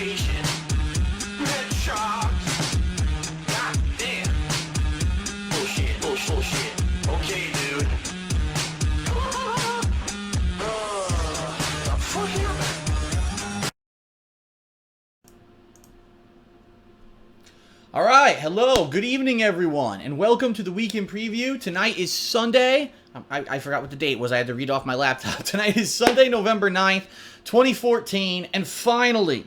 patient. Headshots. God damn. Bullshit, bullshit. Okay, dude. Fuck you. All right, hello, good evening, everyone, and welcome to the Weekend Preview. Tonight is Sunday. I forgot what the date was. I had to read off my laptop. Tonight is Sunday, November 9th, 2014, and finally,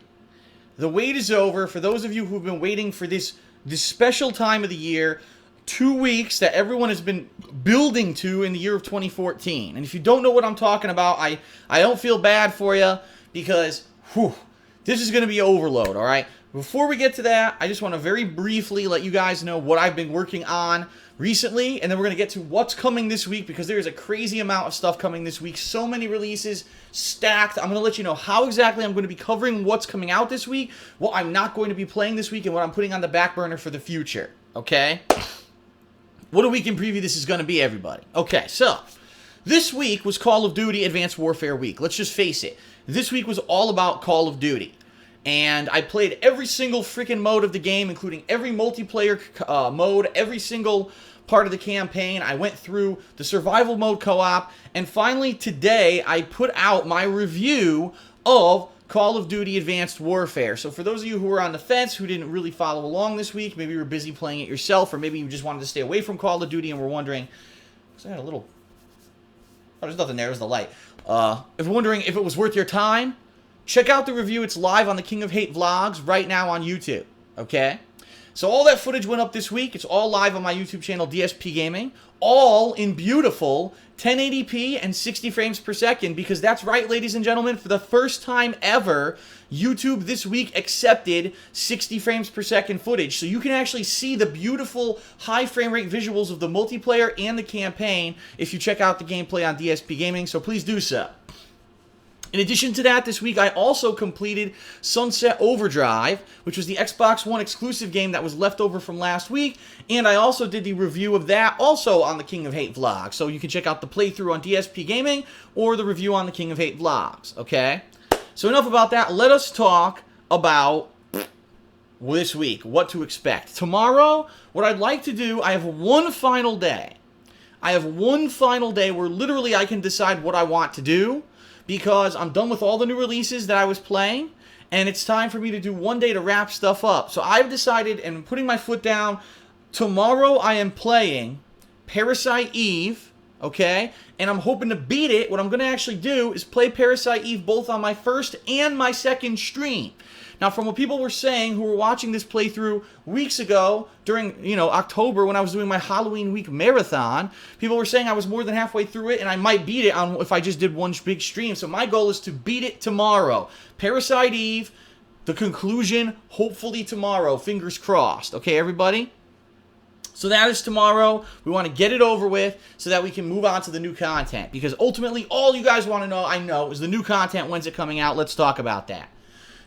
the wait is over. For those of you who've been waiting for this special time of the year, 2 weeks that everyone has been building to in the year of 2014. And if you don't know what I'm talking about, I don't feel bad for you because, this is going to be overload, all right? Before we get to that, I just want to very briefly let you guys know what I've been working on recently, and then we're going to get to what's coming this week because there is a crazy amount of stuff coming this week. So many releases stacked. I'm going to let you know how exactly I'm going to be covering what's coming out this week, what I'm not going to be playing this week, and what I'm putting on the back burner for the future, okay? What a weekend preview this is going to be, everybody. Okay, so this week was Call of Duty Advanced Warfare Week. Let's just face it. This week was all about Call of Duty. And I played every single freaking mode of the game, including every multiplayer mode, every single part of the campaign. I went through the survival mode co-op. And finally, today, I put out my review of Call of Duty Advanced Warfare. So for those of you who were on the fence, who didn't really follow along this week, maybe you were busy playing it yourself, or maybe you just wanted to stay away from Call of Duty and were wondering, I had a little... Oh, there's nothing there. There's the light. If you're wondering if it was worth your time, check out the review. It's live on the King of Hate vlogs right now on YouTube, okay? So all that footage went up this week. It's all live on my YouTube channel, DSP Gaming, all in beautiful 1080p and 60 frames per second, because that's right, ladies and gentlemen, for the first time ever, YouTube this week accepted 60 frames per second footage. So you can actually see the beautiful high frame rate visuals of the multiplayer and the campaign if you check out the gameplay on DSP Gaming, so please do so. In addition to that, this week I also completed Sunset Overdrive, which was the Xbox One exclusive game that was left over from last week, and I also did the review of that also on the King of Hate vlog. So you can check out the playthrough on DSP Gaming or the review on the King of Hate vlogs, okay? So enough about that. Let us talk about this week, what to expect. Tomorrow, what I'd like to do, I have one final day. I have one final day where literally I can decide what I want to do, because I'm done with all the new releases that I was playing, and it's time for me to do one day to wrap stuff up. So I've decided, and I'm putting my foot down, tomorrow I am playing Parasite Eve, okay? And I'm hoping to beat it. What I'm going to actually do is play Parasite Eve both on my first and my second stream. Now, from what people were saying who were watching this playthrough weeks ago during, October when I was doing my Halloween week marathon, people were saying I was more than halfway through it and I might beat it on if I just did one big stream. So my goal is to beat it tomorrow. Parasite Eve, the conclusion, hopefully tomorrow. Fingers crossed. Okay, everybody? So that is tomorrow. We want to get it over with so that we can move on to the new content. Because ultimately, all you guys want to know, I know, is the new content. When's it coming out? Let's talk about that.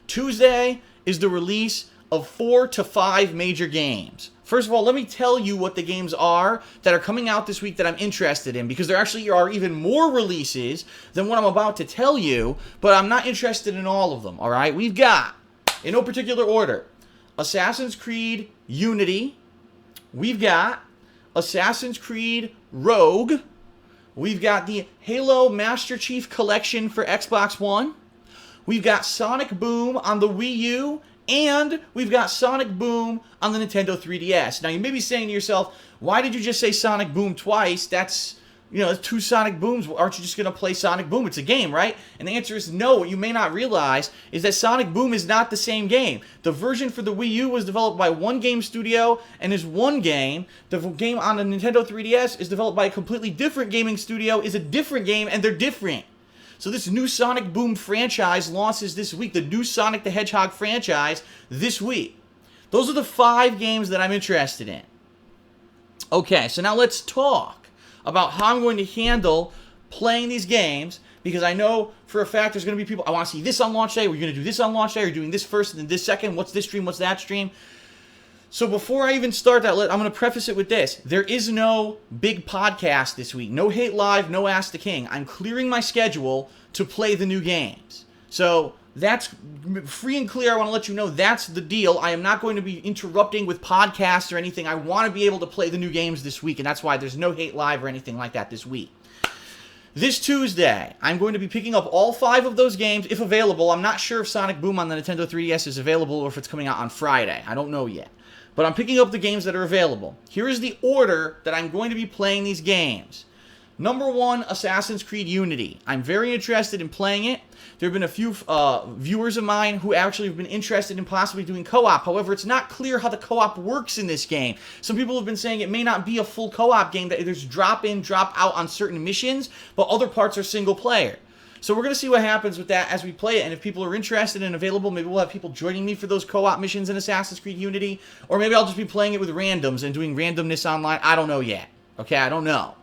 Tuesday is the release of 4 to 5 major games. First of all, let me tell you what the games are that are coming out this week that I'm interested in, because there actually are even more releases than what I'm about to tell you, but I'm not interested in all of them, all right? We've got, in no particular order, Assassin's Creed Unity. We've got Assassin's Creed Rogue. We've got the Halo Master Chief Collection for Xbox One. We've got Sonic Boom on the Wii U, and we've got Sonic Boom on the Nintendo 3DS. Now, you may be saying to yourself, why did you just say Sonic Boom twice? That's, two Sonic Booms. Aren't you just going to play Sonic Boom? It's a game, right? And the answer is no. What you may not realize is that Sonic Boom is not the same game. The version for the Wii U was developed by one game studio and is one game. The game on the Nintendo 3DS is developed by a completely different gaming studio, is a different game, and they're different. So this new Sonic Boom franchise launches this week, the new Sonic the Hedgehog franchise this week. Those are the 5 games that I'm interested in. Okay, so now let's talk about how I'm going to handle playing these games, because I know for a fact there's going to be people, I want to see this on launch day, we're going to do this on launch day, we're doing this first and then this second, what's this stream, what's that stream. So before I even start that, I'm going to preface it with this. There is no big podcast this week. No Hate Live, no Ask the King. I'm clearing my schedule to play the new games. So That's free and clear. I want to let you know that's the deal. I am not going to be interrupting with podcasts or anything. I want to be able to play the new games this week, and that's why there's no Hate Live or anything like that this week. This Tuesday, I'm going to be picking up all 5 of those games, if available. I'm not sure if Sonic Boom on the Nintendo 3DS is available or if it's coming out on Friday. I don't know yet. But I'm picking up the games that are available. Here is the order that I'm going to be playing these games. Number 1, Assassin's Creed Unity. I'm very interested in playing it. There have been a few viewers of mine who actually have been interested in possibly doing co-op. However, it's not clear how the co-op works in this game. Some people have been saying it may not be a full co-op game, that there's drop in, drop out on certain missions, but other parts are single player. So we're going to see what happens with that as we play it, and if people are interested and available, maybe we'll have people joining me for those co-op missions in Assassin's Creed Unity, or maybe I'll just be playing it with randoms and doing randomness online. I don't know yet. Okay, I don't know.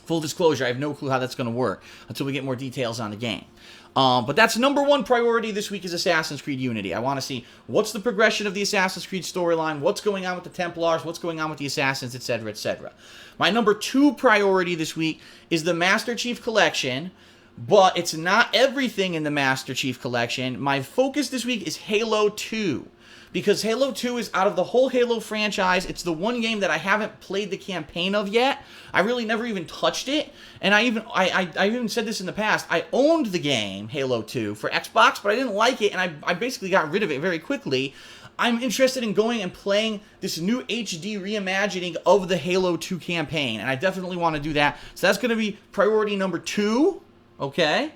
Full disclosure, I have no clue how that's going to work until we get more details on the game. But that's number 1 priority this week is Assassin's Creed Unity. I want to see what's the progression of the Assassin's Creed storyline, what's going on with the Templars, what's going on with the Assassins, etc., etc. My number 2 priority this week is the Master Chief Collection, but it's not everything in the Master Chief Collection. My focus this week is Halo 2. Because Halo 2 is, out of the whole Halo franchise, it's the one game that I haven't played the campaign of yet. I really never even touched it. And I even said this in the past. I owned the game, Halo 2, for Xbox, but I didn't like it, and I basically got rid of it very quickly. I'm interested in going and playing this new HD reimagining of the Halo 2 campaign, and I definitely want to do that. So that's going to be priority number 2, okay?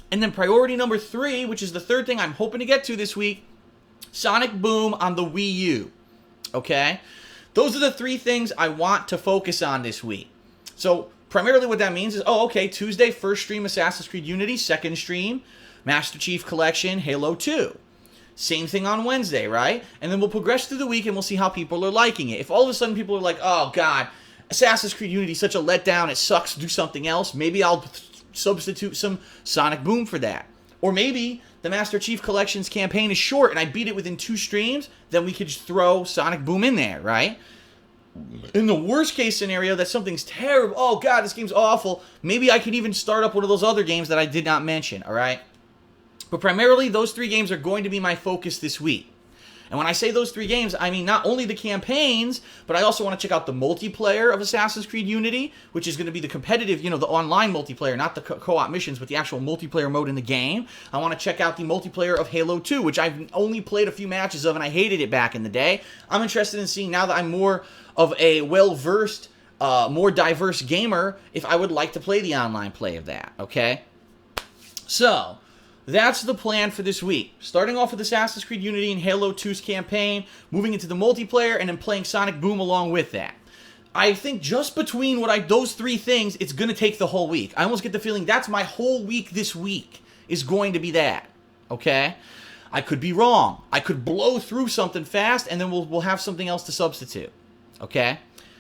And then priority number 3, which is the third thing I'm hoping to get to this week, Sonic Boom on the Wii U. Okay? Those are the 3 things I want to focus on this week. So, primarily what that means is, Tuesday, first stream Assassin's Creed Unity, second stream Master Chief Collection, Halo 2. Same thing on Wednesday, right? And then we'll progress through the week and we'll see how people are liking it. If all of a sudden people are like, oh god, Assassin's Creed Unity is such a letdown, it sucks, do something else, maybe I'll substitute some Sonic Boom for that. Or maybe the Master Chief Collection's campaign is short and I beat it within 2 streams, then we could just throw Sonic Boom in there, right? In the worst case scenario, that something's terrible, oh god, this game's awful, maybe I could even start up one of those other games that I did not mention, alright? But primarily, those 3 games are going to be my focus this week. And when I say those 3 games, I mean not only the campaigns, but I also want to check out the multiplayer of Assassin's Creed Unity, which is going to be the competitive, the online multiplayer, not the co-op missions, but the actual multiplayer mode in the game. I want to check out the multiplayer of Halo 2, which I've only played a few matches of, and I hated it back in the day. I'm interested in seeing, now that I'm more of a well-versed, more diverse gamer, if I would like to play the online play of that, okay? So that's the plan for this week. Starting off with Assassin's Creed Unity and Halo 2's campaign, moving into the multiplayer, and then playing Sonic Boom along with that. I think just between those 3 things, it's going to take the whole week. I almost get the feeling that's my whole week this week is going to be that. Okay? I could be wrong. I could blow through something fast, and then we'll have something else to substitute. Okay?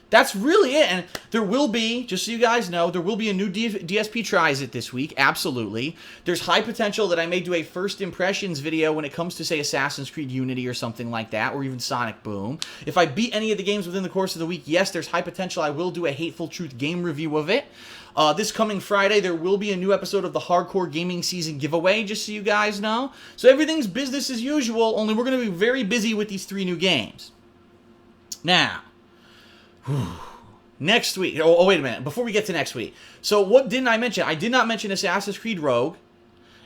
That's really it, and there will be, just so you guys know, there will be a new DSP Tries It this week, absolutely. There's high potential that I may do a first impressions video when it comes to, say, Assassin's Creed Unity or something like that, or even Sonic Boom. If I beat any of the games within the course of the week, yes, there's high potential I will do a Hateful Truth game review of it. This coming Friday, there will be a new episode of the Hardcore Gaming Season giveaway, just so you guys know. So everything's business as usual, only we're going to be very busy with these 3 new games. Now, next week. Oh, wait a minute. Before we get to next week. So, what didn't I mention? I did not mention Assassin's Creed Rogue,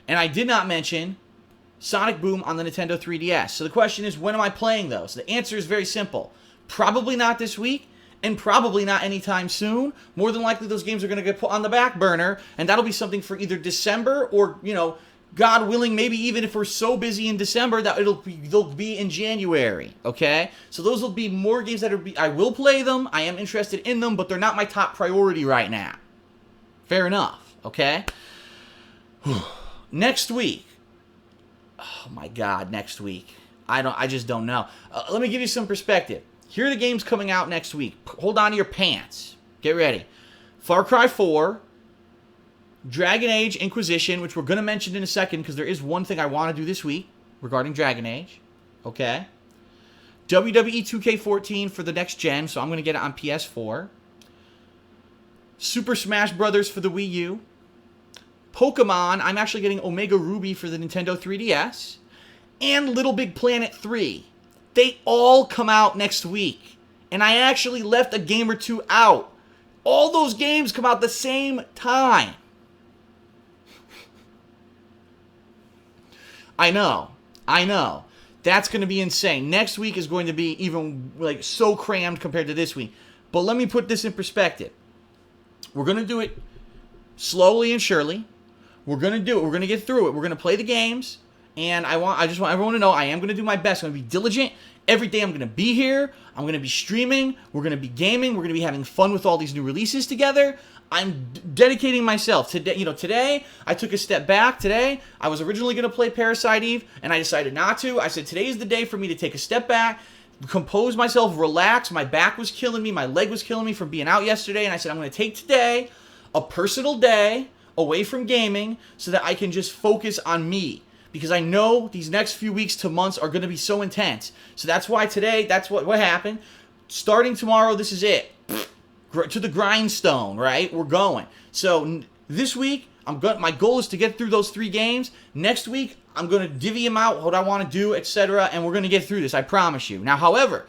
and I did not mention Sonic Boom on the Nintendo 3DS. So, the question is, when am I playing those? The answer is very simple. Probably not this week, and probably not anytime soon. More than likely, those games are going to get put on the back burner, and that'll be something for either December or, God willing, maybe even if we're so busy in December that they'll be in January, okay? So those will be more games I will play them, I am interested in them, but they're not my top priority right now. Fair enough, okay? Next week. Oh my god, next week. I just don't know. Let me give you some perspective. Here are the games coming out next week. Hold on to your pants. Get ready. Far Cry 4, Dragon Age Inquisition, which we're going to mention in a second because there is one thing I want to do this week regarding Dragon Age. Okay. WWE 2K14 for the next gen, so I'm going to get it on PS4. Super Smash Brothers for the Wii U. Pokemon, I'm actually getting Omega Ruby for the Nintendo 3DS, and Little Big Planet 3. They all come out next week. And I actually left a game or two out. All those games come out the same time. I know. That's going to be insane. Next week is going to be even like so crammed compared to this week. But let me put this in perspective. We're going to do it slowly and surely. We're going to do it. We're going to get through it. We're going to play the games. And I just want everyone to know I am going to do my best. I'm going to be diligent. Every day I'm going to be here. I'm going to be streaming. We're going to be gaming. We're going to be having fun with all these new releases together. I'm dedicating myself. Today I took a step back. Today I was originally going to play Parasite Eve, and I decided not to. I said today is the day for me to take a step back, compose myself, relax. My back was killing me. My leg was killing me from being out yesterday, and I said I'm going to take today a personal day away from gaming so that I can just focus on me. Because I know these next few weeks to months are going to be so intense. So that's why today, that's what happened. Starting tomorrow, this is it. To the grindstone, right? We're going. So this week, my goal is to get through those 3 games. Next week, I'm going to divvy them out, what I want to do, etc. And we're going to get through this, I promise you. Now, however,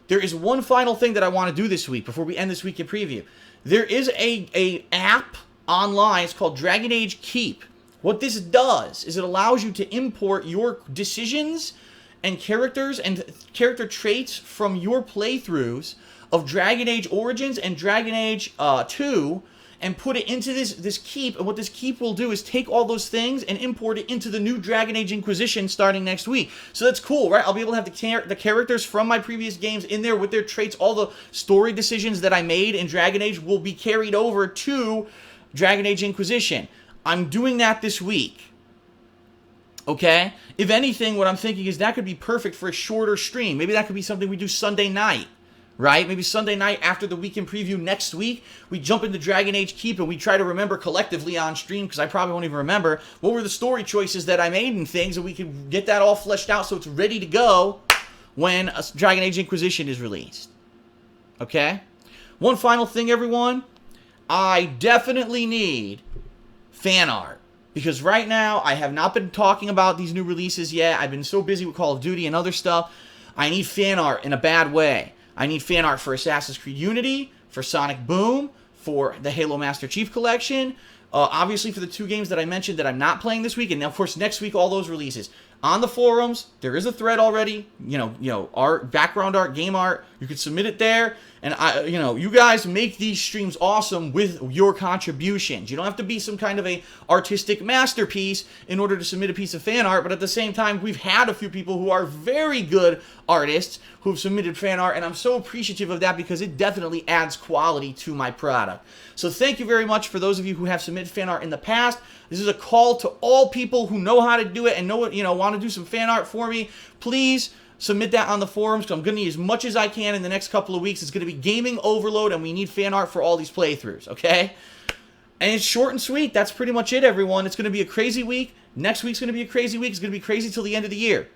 there is one final thing that I want to do this week before we end this week in preview. There is a app online. It's called Dragon Age Keep. What this does is it allows you to import your decisions and characters and character traits from your playthroughs of Dragon Age Origins and Dragon Age 2 and put it into this keep. And what this keep will do is take all those things and import it into the new Dragon Age Inquisition starting next week. So that's cool, right? I'll be able to have the characters from my previous games in there with their traits. All the story decisions that I made in Dragon Age will be carried over to Dragon Age Inquisition. I'm doing that this week. Okay? If anything, what I'm thinking is that could be perfect for a shorter stream. Maybe that could be something we do Sunday night. Right? Maybe Sunday night after the weekend preview next week, we jump into Dragon Age Keep and we try to remember collectively on stream, because I probably won't even remember, what were the story choices that I made and things, and we can get that all fleshed out so it's ready to go when Dragon Age Inquisition is released. Okay? One final thing, everyone. I definitely need fan art. Because right now, I have not been talking about these new releases yet. I've been so busy with Call of Duty and other stuff. I need fan art in a bad way. I need fan art for Assassin's Creed Unity, for Sonic Boom, for the Halo Master Chief Collection, obviously for the 2 games that I mentioned that I'm not playing this week, and of course next week all those releases. On the forums, there is a thread already, art, background art, game art. You can submit it there, and you guys make these streams awesome with your contributions. You don't have to be some kind of a artistic masterpiece in order to submit a piece of fan art, but at the same time, we've had a few people who are very good artists who've submitted fan art, and I'm so appreciative of that because it definitely adds quality to my product. So thank you very much for those of you who have submitted fan art in the past. This is a call to all people who know how to do it and want to do some fan art for me. Please submit that on the forums, because I'm going to need as much as I can in the next couple of weeks. It's going to be gaming overload, and we need fan art for all these playthroughs, okay? And it's short and sweet. That's pretty much it, everyone. It's going to be a crazy week. Next week's going to be a crazy week. It's going to be crazy till the end of the year.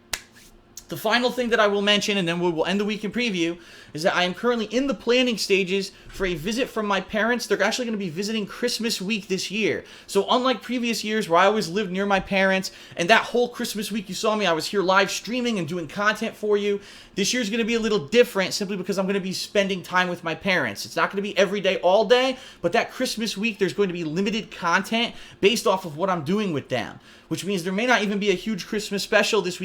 The final thing that I will mention, and then we will end the week in preview, is that I am currently in the planning stages for a visit from my parents. They're actually going to be visiting Christmas week this year. So unlike previous years where I always lived near my parents, and that whole Christmas week you saw me, I was here live streaming and doing content for you. This year's going to be a little different simply because I'm going to be spending time with my parents. It's not going to be every day, all day, but that Christmas week there's going to be limited content based off of what I'm doing with them. Which means there may not even be a huge Christmas special this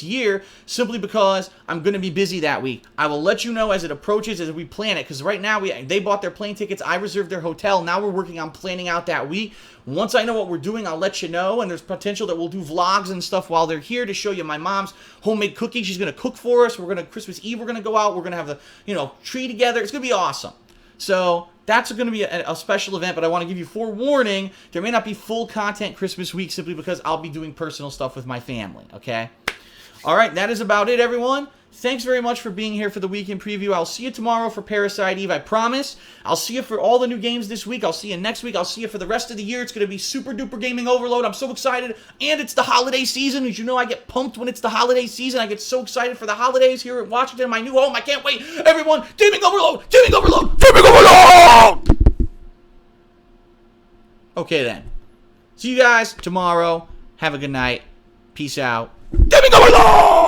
year, simply because I'm going to be busy that week. I will let you know as it approaches, as we plan it, because right now they bought their plane tickets, I reserved their hotel, now we're working on planning out that week. Once I know what we're doing, I'll let you know, and there's potential that we'll do vlogs and stuff while they're here to show you my mom's homemade cookies. She's going to cook for us. Christmas Eve, we're going to go out, we're going to have the, tree together. It's going to be awesome. So that's going to be a special event, but I want to give you forewarning. There may not be full content Christmas week simply because I'll be doing personal stuff with my family, okay? All right, that is about it, everyone. Thanks very much for being here for the weekend preview. I'll see you tomorrow for Parasite Eve, I promise. I'll see you for all the new games this week. I'll see you next week. I'll see you for the rest of the year. It's going to be super duper gaming overload. I'm so excited. And it's the holiday season. As you know, I get pumped when it's the holiday season. I get so excited for the holidays here at Washington, my new home. I can't wait. Everyone, gaming overload, gaming overload, gaming overload! Okay then. See you guys tomorrow. Have a good night. Peace out. Gaming overload!